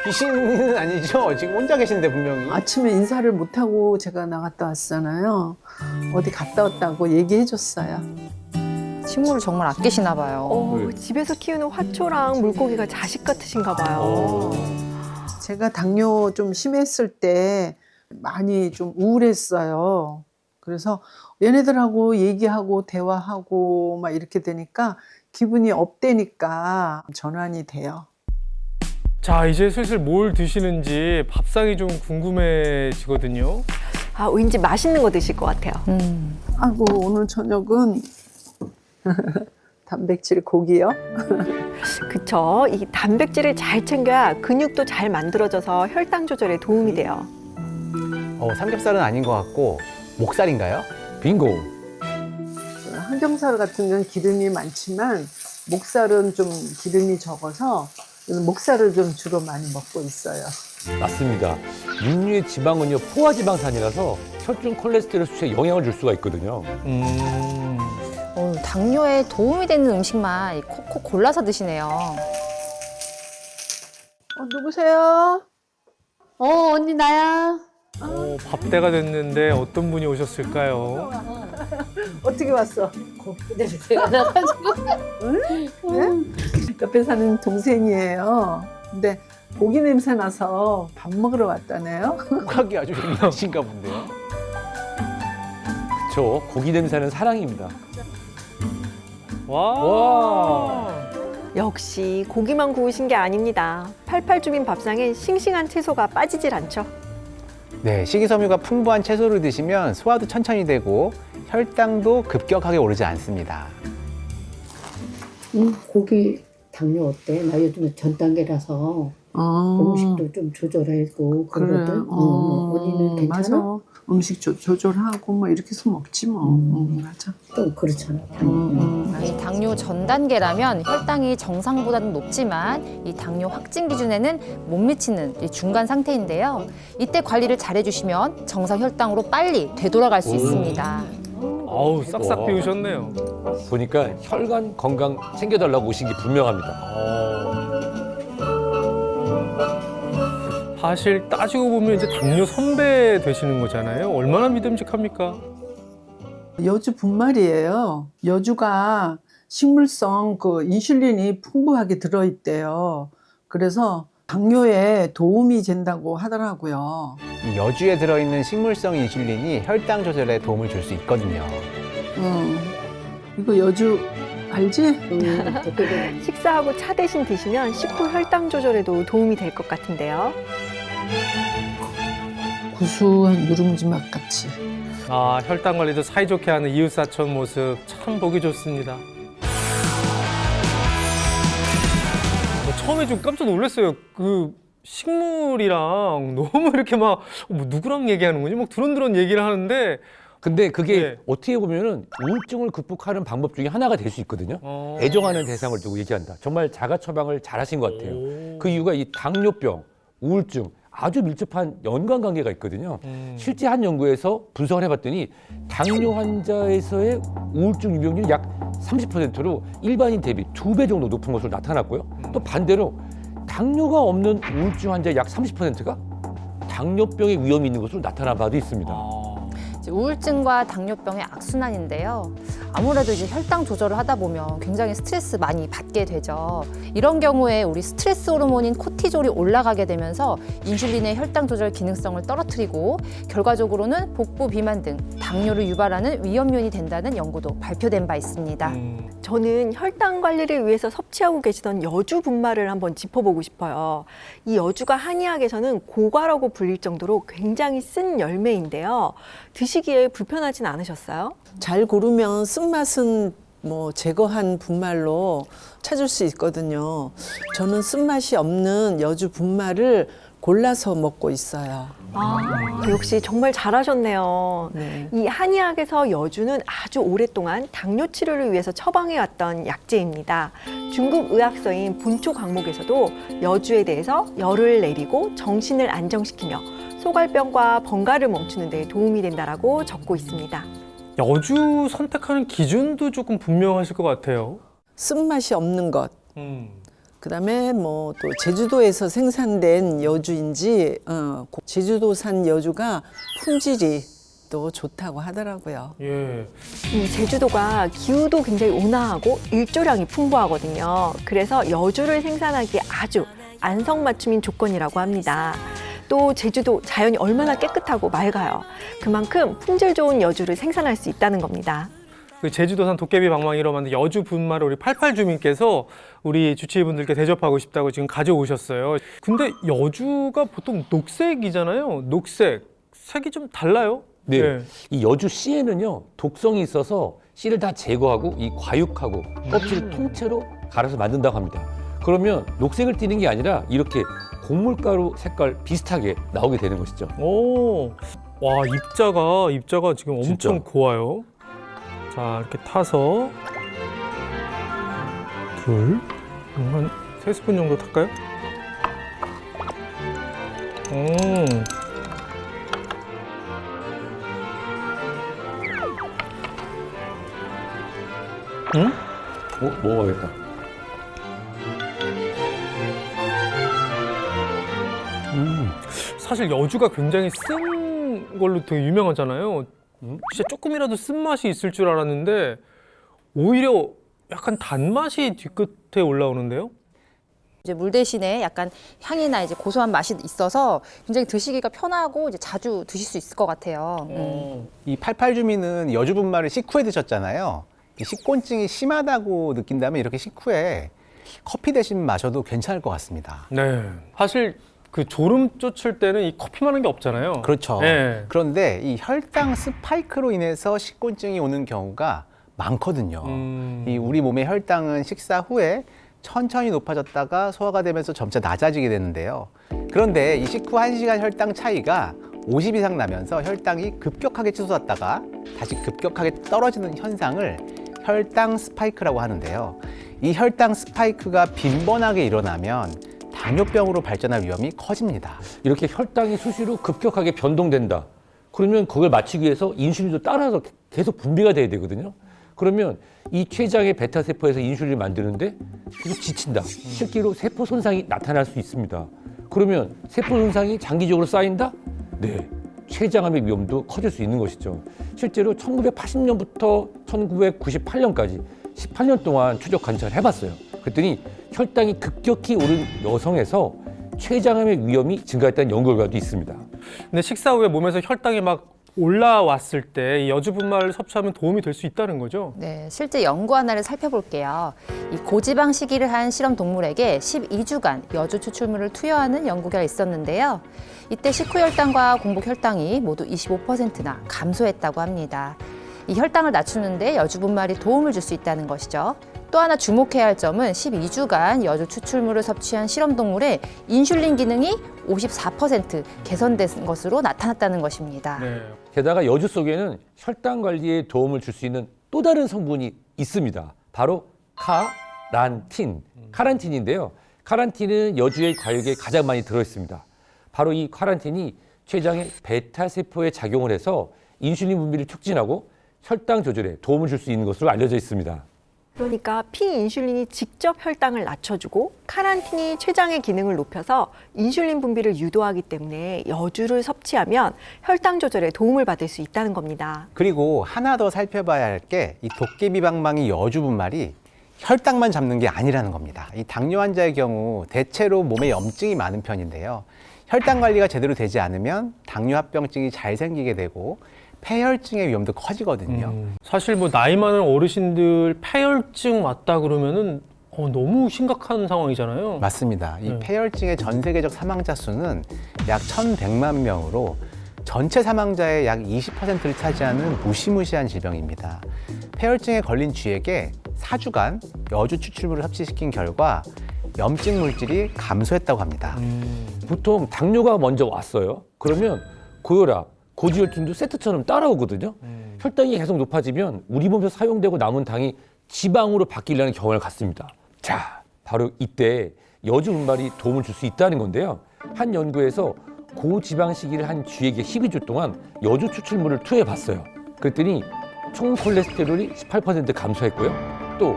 귀신은 아니죠? 지금 혼자 계신데 분명히. 아침에 인사를 못하고 제가 나갔다 왔잖아요. 어디 갔다 왔다고 얘기해 줬어요. 식물을 정말 아끼시나 봐요. 집에서 키우는 화초랑 물고기가 자식 같으신가 봐요. 제가 당뇨 좀 심했을 때 많이 좀 우울했어요. 그래서 얘네들하고 얘기하고 대화하고 막 이렇게 되니까 기분이 업되니까 전환이 돼요. 자, 이제 슬슬 뭘 드시는지 밥상이 좀 궁금해지거든요. 왠지 맛있는 거 드실 것 같아요. 아이고 오늘 저녁은 단백질 고기요? 그쵸. 이 단백질을 잘 챙겨야 근육도 잘 만들어져서 혈당 조절에 도움이 돼요. 삼겹살은 아닌 것 같고 목살인가요? 빙고. 항정살 같은 건 기름이 많지만 목살은 좀 기름이 적어서 목살을 좀 주로 많이 먹고 있어요. 맞습니다. 육류의 지방은요 포화지방산이라서 혈중 콜레스테롤 수치에 영향을 줄 수가 있거든요. 당뇨에 도움이 되는 음식만 콕콕 골라서 드시네요. 누구세요? 언니 나야. 밥때가 됐는데 어떤 분이 오셨을까요? 어떻게 왔어? 냄새가 나가지고. 옆에 사는 동생이에요. 근데 고기 냄새 나서 밥 먹으러 왔다네요. 호각이 아주 예민하신가 본데요. 그렇죠. 고기 냄새는 사랑입니다. 와. 역시 고기만 구우신 게 아닙니다. 88주민 밥상에 싱싱한 채소가 빠지질 않죠. 네, 식이섬유가 풍부한 채소를 드시면 소화도 천천히 되고 혈당도 급격하게 오르지 않습니다. 고기 당뇨 어때? 나 요즘에 전 단계라서 음식도 좀 조절하고 그러거든. 언니는 괜찮아? 맞아. 음식 조절하고 뭐 이렇게 해서 먹지 뭐. 맞아. 또 그렇잖아. 이 당뇨 전 단계라면 혈당이 정상보다는 높지만 이 당뇨 확진 기준에는 못 미치는 이 중간 상태인데요. 이때 관리를 잘 해주시면 정상 혈당으로 빨리 되돌아갈 수 있습니다. 아우 싹싹 와. 비우셨네요. 보니까 혈관 건강 챙겨달라고 오신 게 분명합니다. 사실 따지고 보면 이제 당뇨 선배 되시는 거잖아요. 얼마나 믿음직합니까? 여주 분말이에요. 여주가 식물성 그 인슐린이 풍부하게 들어있대요. 그래서 당뇨에 도움이 된다고 하더라고요. 이 여주에 들어있는 식물성 인슐린이 혈당 조절에 도움을 줄 수 있거든요. 이거 여주 알지? 식사하고 차 대신 드시면 식후 혈당 조절에도 도움이 될 것 같은데요. 구수한 누룽지 맛 같이. 아, 혈당 관리도 사이좋게 하는 이웃사촌 모습 참 보기 좋습니다. 처음에 좀 깜짝 놀랐어요. 그 식물이랑 너무 이렇게 막 누구랑 얘기하는 거지? 막 드론드론 얘기를 하는데 근데 그게 네. 어떻게 보면은 우울증을 극복하는 방법 중에 하나가 될 수 있거든요. 애정하는 대상을 두고 얘기한다. 정말 자가 처방을 잘하신 것 같아요. 그 이유가 이 당뇨병, 우울증 아주 밀접한 연관 관계가 있거든요. 실제 한 연구에서 분석을 해봤더니 당뇨 환자에서의 우울증 유병률이 약 30%로 일반인 대비 2배 정도 높은 것으로 나타났고요. 또 반대로 당뇨가 없는 우울증 환자의 약 30%가 당뇨병의 위험이 있는 것으로 나타난 바도 있습니다. 이제 우울증과 당뇨병의 악순환인데요. 아무래도 이제 혈당 조절을 하다 보면 굉장히 스트레스 많이 받게 되죠. 이런 경우에 우리 스트레스 호르몬인 코티졸이 올라가게 되면서 인슐린의 혈당 조절 기능성을 떨어뜨리고 결과적으로는 복부 비만 등 당뇨를 유발하는 위험요인이 된다는 연구도 발표된 바 있습니다. 저는 혈당 관리를 위해서 섭취하고 계시던 여주 분말을 한번 짚어보고 싶어요. 이 여주가 한의학에서는 고과라고 불릴 정도로 굉장히 쓴 열매인데요. 드시기에 불편하진 않으셨어요? 잘 고르면 쓴맛은 뭐 제거한 분말로 찾을 수 있거든요. 저는 쓴맛이 없는 여주 분말을 골라서 먹고 있어요. 역시 정말 잘하셨네요. 네. 이 한의학에서 여주는 아주 오랫동안 당뇨 치료를 위해서 처방해왔던 약재입니다. 중국 의학서인 본초 강목에서도 여주에 대해서 열을 내리고 정신을 안정시키며 소갈병과 번갈을 멈추는 데 도움이 된다라고 적고 있습니다. 여주 선택하는 기준도 조금 분명하실 것 같아요. 쓴맛이 없는 것. 그다음에 뭐 또 제주도에서 생산된 여주인지 제주도산 여주가 품질이 또 좋다고 하더라고요. 예. 이 제주도가 기후도 굉장히 온화하고 일조량이 풍부하거든요. 그래서 여주를 생산하기에 아주 안성맞춤인 조건이라고 합니다. 또 제주도 자연이 얼마나 깨끗하고 맑아요. 그만큼 품질 좋은 여주를 생산할 수 있다는 겁니다. 그 제주도산 도깨비 방망이로 만든 여주 분말을 우리 88주민께서 우리 주치의분들께 대접하고 싶다고 지금 가져오셨어요. 근데 여주가 보통 녹색이잖아요. 녹색. 색이 좀 달라요? 네. 예. 이 여주 씨에는요 독성이 있어서 씨를 다 제거하고 이 과육하고 껍질을 통째로 갈아서 만든다고 합니다. 그러면 녹색을 띠는 게 아니라 이렇게 곡물가루 색깔 비슷하게 나오게 되는 것이죠. 오. 와, 입자가 지금 엄청 진짜. 고와요. 자, 이렇게 타서 한 3스푼 정도 탈까요? 먹어야겠다. 사실 여주가 굉장히 쓴 걸로 되게 유명하잖아요. 진짜 조금이라도 쓴맛이 있을 줄 알았는데 오히려 약간 단맛이 뒤끝에 올라오는데요? 이제 물 대신에 약간 향이나 이제 고소한 맛이 있어서 굉장히 드시기가 편하고 이제 자주 드실 수 있을 것 같아요. 이 88주민은 여주 분말을 식후에 드셨잖아요. 이 식곤증이 심하다고 느낀다면 이렇게 식후에 커피 대신 마셔도 괜찮을 것 같습니다. 네. 사실 그 졸음 쫓을 때는 이 커피만 한 게 없잖아요. 그렇죠. 네. 그런데 이 혈당 스파이크로 인해서 식곤증이 오는 경우가 많거든요. 이 우리 몸의 혈당은 식사 후에 천천히 높아졌다가 소화가 되면서 점차 낮아지게 되는데요. 그런데 이 식후 1시간 혈당 차이가 50 이상 나면서 혈당이 급격하게 치솟았다가 다시 급격하게 떨어지는 현상을 혈당 스파이크라고 하는데요. 이 혈당 스파이크가 빈번하게 일어나면 당뇨병으로 발전할 위험이 커집니다. 이렇게 혈당이 수시로 급격하게 변동된다. 그러면 그걸 맞추기 위해서 인슐린도 따라서 계속 분비가 돼야 되거든요. 그러면 이 췌장의 베타세포에서 인슐린을 만드는데 계속 지친다. 실제로 세포 손상이 나타날 수 있습니다. 그러면 세포 손상이 장기적으로 쌓인다? 네. 췌장암의 위험도 커질 수 있는 것이죠. 실제로 1980년부터 1998년까지 18년 동안 추적 관찰을 해봤어요. 그랬더니 혈당이 급격히 오른 여성에서 췌장암의 위험이 증가했다는 연구 결과도 있습니다. 근데 식사 후에 몸에서 혈당이 막 올라왔을 때 이 여주 분말을 섭취하면 도움이 될 수 있다는 거죠? 네, 실제 연구 하나를 살펴볼게요. 이 고지방 식이를 한 실험 동물에게 12주간 여주 추출물을 투여하는 연구가 있었는데요. 이때 식후 혈당과 공복 혈당이 모두 25%나 감소했다고 합니다. 이 혈당을 낮추는데 여주 분말이 도움을 줄 수 있다는 것이죠. 또 하나 주목해야 할 점은 12주간 여주 추출물을 섭취한 실험 동물의 인슐린 기능이 54% 개선된 것으로 나타났다는 것입니다. 네. 게다가 여주 속에는 혈당 관리에 도움을 줄 수 있는 또 다른 성분이 있습니다. 바로 카란틴. 카란틴인데요. 카란틴은 여주의 과육에 가장 많이 들어있습니다. 바로 이 카란틴이 췌장의 베타세포에 작용을 해서 인슐린 분비를 촉진하고 혈당 조절에 도움을 줄 수 있는 것으로 알려져 있습니다. 그러니까 피인슐린이 직접 혈당을 낮춰주고 카란틴이 췌장의 기능을 높여서 인슐린 분비를 유도하기 때문에 여주를 섭취하면 혈당 조절에 도움을 받을 수 있다는 겁니다. 그리고 하나 더 살펴봐야 할 게 이 도깨비방망이 여주 분말이 혈당만 잡는 게 아니라는 겁니다. 이 당뇨 환자의 경우 대체로 몸에 염증이 많은 편인데요. 혈당 관리가 제대로 되지 않으면 당뇨 합병증이 잘 생기게 되고 폐혈증의 위험도 커지거든요. 사실 뭐 나이 많은 어르신들 폐혈증 왔다 그러면은 너무 심각한 상황이잖아요. 맞습니다. 이 네. 폐혈증의 전 세계적 사망자 수는 약 1,100만 명으로 전체 사망자의 약 20%를 차지하는 무시무시한 질병입니다. 폐혈증에 걸린 쥐에게 4주간 여주 추출물을 섭취시킨 결과 염증 물질이 감소했다고 합니다. 보통 당뇨가 먼저 왔어요. 그러면 고혈압, 고지혈증도 세트처럼 따라오거든요. 혈당이 계속 높아지면 우리 몸에서 사용되고 남은 당이 지방으로 바뀌려는 경향을 갖습니다. 자, 바로 이때 여주 분말이 도움을 줄 수 있다는 건데요. 한 연구에서 고지방 식이를 한 쥐에게 12주 동안 여주 추출물을 투여해 봤어요. 그랬더니 총 콜레스테롤이 18% 감소했고요. 또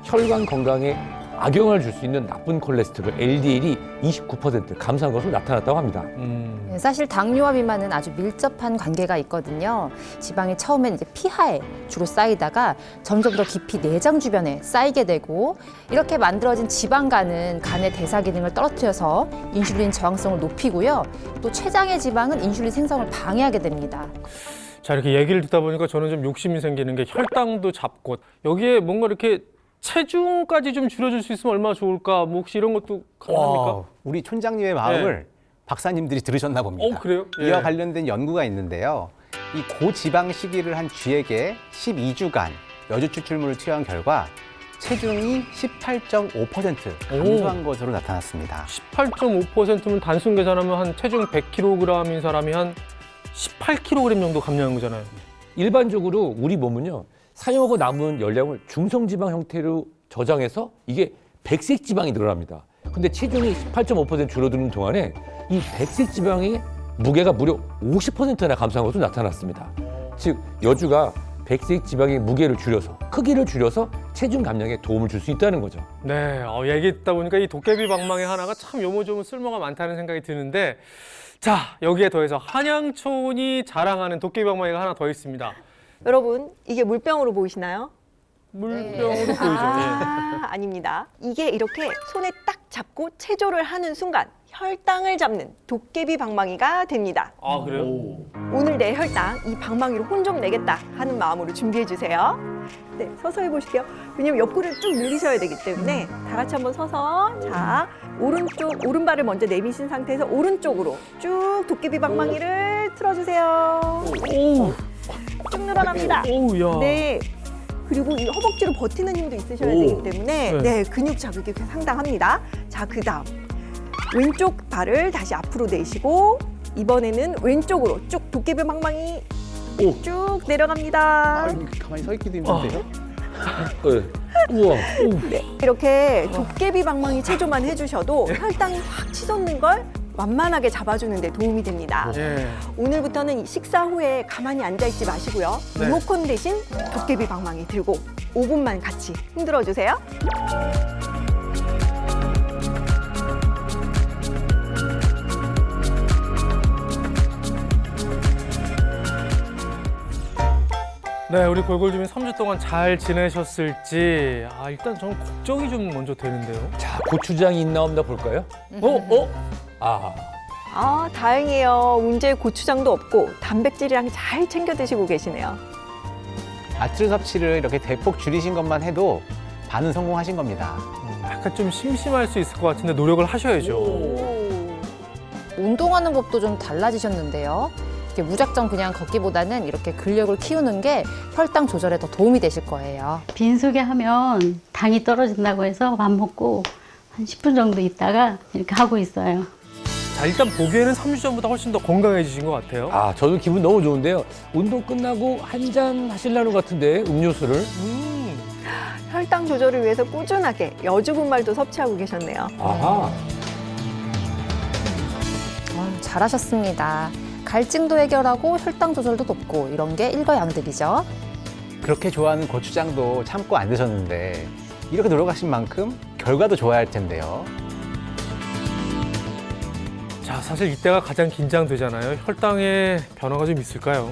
혈관 건강에 악영향을 줄 수 있는 나쁜 콜레스테롤 LDL이 29% 감소한 것으로 나타났다고 합니다. 네, 사실 당뇨와 비만은 아주 밀접한 관계가 있거든요. 지방이 처음엔 이제 피하에 주로 쌓이다가 점점 더 깊이 내장 주변에 쌓이게 되고 이렇게 만들어진 지방간은 간의 대사 기능을 떨어뜨려서 인슐린 저항성을 높이고요. 또 췌장의 지방은 인슐린 생성을 방해하게 됩니다. 자, 이렇게 얘기를 듣다 보니까 저는 좀 욕심이 생기는 게 혈당도 잡고 여기에 뭔가 이렇게 체중까지 좀 줄여줄 수 있으면 얼마나 좋을까? 뭐 혹시 이런 것도 가능합니까? 와, 우리 촌장님의 마음을 박사님들이 들으셨나 봅니다. 그래요? 예. 이와 관련된 연구가 있는데요. 이 고지방 식이를 한 쥐에게 12주간 여주 추출물을 투여한 결과 체중이 18.5% 감소한 것으로 나타났습니다. 18.5%면 단순 계산하면 한 체중 100kg인 사람이 한 18kg 정도 감량한 거잖아요. 일반적으로 우리 몸은요, 사용하고 남은 열량을 중성지방 형태로 저장해서 이게 백색 지방이 늘어납니다. 근데 체중이 18.5% 줄어드는 동안에 이 백색 지방의 무게가 무려 50%나 감소한 것으로 나타났습니다. 즉 여주가 백색 지방의 무게를 줄여서 크기를 줄여서 체중 감량에 도움을 줄 수 있다는 거죠. 네, 얘기 듣다 보니까 이 도깨비 방망이 하나가 참 요모조모 쓸모가 많다는 생각이 드는데, 자, 여기에 더해서 한양초원이 자랑하는 도깨비 방망이가 하나 더 있습니다. 여러분, 이게 물병으로 보이시나요? 물병으로 보이죠. 예. 아닙니다. 이게 이렇게 손에 딱 잡고 체조를 하는 순간 혈당을 잡는 도깨비 방망이가 됩니다. 아, 그래요? 오늘 내 혈당 이 방망이로 혼 좀 내겠다 하는 마음으로 준비해 주세요. 네, 서서 해보실게요. 왜냐면 옆구리를 쭉 늘리셔야 되기 때문에 다 같이 한번 서서, 자, 오른발을 먼저 내미신 상태에서 오른쪽으로 쭉 도깨비 방망이를 틀어주세요. 오, 쭉 늘어납니다. 오, 야. 네. 그리고 이 허벅지로 버티는 힘도 있으셔야 되기 때문에 네. 네, 근육 자극이 상당합니다. 자, 그다음 왼쪽 발을 다시 앞으로 내시고 이번에는 왼쪽으로 쭉 도깨비 방망이 쭉 내려갑니다. 가만히 서 있기도 힘든데요? 네. 우와. 네, 이렇게 도깨비 방망이 체조만 해주셔도 혈당이 확 치솟는 걸 완만하게 잡아주는 데 도움이 됩니다. 예. 오늘부터는 식사 후에 가만히 앉아있지 마시고요. 네. 리모컨 대신 도깨비 방망이 들고 5분만 같이 흔들어주세요. 네, 우리 골골주민 3주 동안 잘 지내셨을지 일단 저는 걱정이 좀 먼저 되는데요. 자, 고추장이 있나 없나 볼까요? 다행이에요. 문제의 고추장도 없고 단백질이랑 잘 챙겨 드시고 계시네요. 아침 섭취를 이렇게 대폭 줄이신 것만 해도 반은 성공하신 겁니다. 약간 좀 심심할 수 있을 것 같은데 노력을 하셔야죠. 운동하는 법도 좀 달라지셨는데요. 이렇게 무작정 그냥 걷기보다는 이렇게 근력을 키우는 게 혈당 조절에 더 도움이 되실 거예요. 빈속에 하면 당이 떨어진다고 해서 밥 먹고 한 10분 정도 있다가 이렇게 하고 있어요. 자, 일단 보기에는 3주 전보다 훨씬 더 건강해지신 것 같아요. 저도 기분 너무 좋은데요. 운동 끝나고 한 잔 하시려는 것 같은데 음료수를. 혈당 조절을 위해서 꾸준하게 여주분말도 섭취하고 계셨네요. 아하. 잘하셨습니다. 갈증도 해결하고 혈당 조절도 돕고 이런 게 일거양득이죠. 그렇게 좋아하는 고추장도 참고 안 드셨는데 이렇게 노력하신 만큼 결과도 좋아야 할 텐데요. 자, 사실 이때가 가장 긴장되잖아요. 혈당에 변화가 좀 있을까요?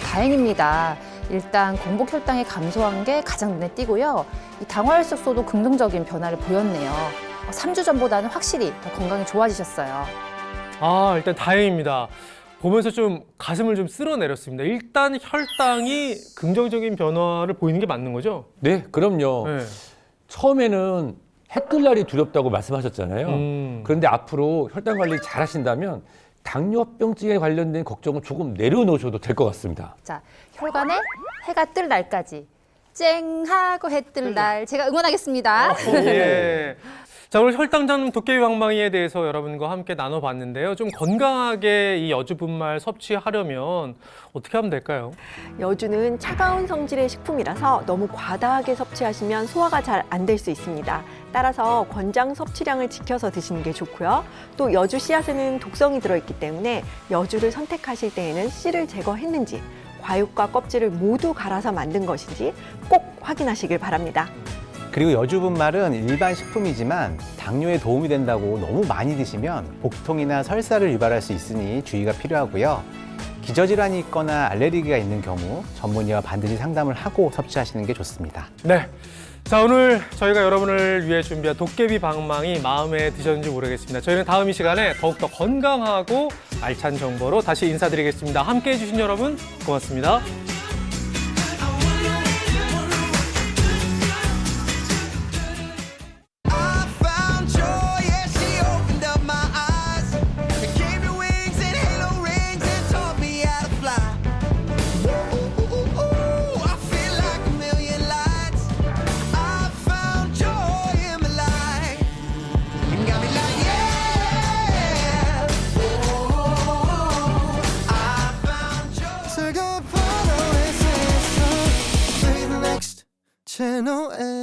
다행입니다. 일단 공복 혈당이 감소한 게 가장 눈에 띄고요. 이 당화혈색소도 긍정적인 변화를 보였네요. 3주 전보다는 확실히 더 건강이 좋아지셨어요. 일단 다행입니다. 보면서 좀 가슴을 좀 쓸어내렸습니다. 일단 혈당이 긍정적인 변화를 보이는 게 맞는 거죠? 네, 그럼요. 네. 처음에는 해뜰 날이 두렵다고 말씀하셨잖아요. 그런데 앞으로 혈당 관리 잘 하신다면 당뇨병증에 관련된 걱정은 조금 내려놓으셔도 될 것 같습니다. 자, 혈관에 해가 뜰 날까지 쨍 하고 해 뜰 날 제가 응원하겠습니다. 예. 자, 오늘 혈당 잡는 도깨비 방망이에 대해서 여러분과 함께 나눠봤는데요. 좀 건강하게 이 여주분말 섭취하려면 어떻게 하면 될까요? 여주는 차가운 성질의 식품이라서 너무 과다하게 섭취하시면 소화가 잘 안 될 수 있습니다. 따라서 권장 섭취량을 지켜서 드시는 게 좋고요. 또 여주 씨앗에는 독성이 들어있기 때문에 여주를 선택하실 때에는 씨를 제거했는지 과육과 껍질을 모두 갈아서 만든 것인지 꼭 확인하시길 바랍니다. 그리고 여주분말은 일반 식품이지만 당뇨에 도움이 된다고 너무 많이 드시면 복통이나 설사를 유발할 수 있으니 주의가 필요하고요. 기저질환이 있거나 알레르기가 있는 경우 전문의와 반드시 상담을 하고 섭취하시는 게 좋습니다. 네. 자, 오늘 저희가 여러분을 위해 준비한 도깨비 방망이 마음에 드셨는지 모르겠습니다. 저희는 다음 이 시간에 더욱더 건강하고 알찬 정보로 다시 인사드리겠습니다. 함께해 주신 여러분 고맙습니다. 채널 A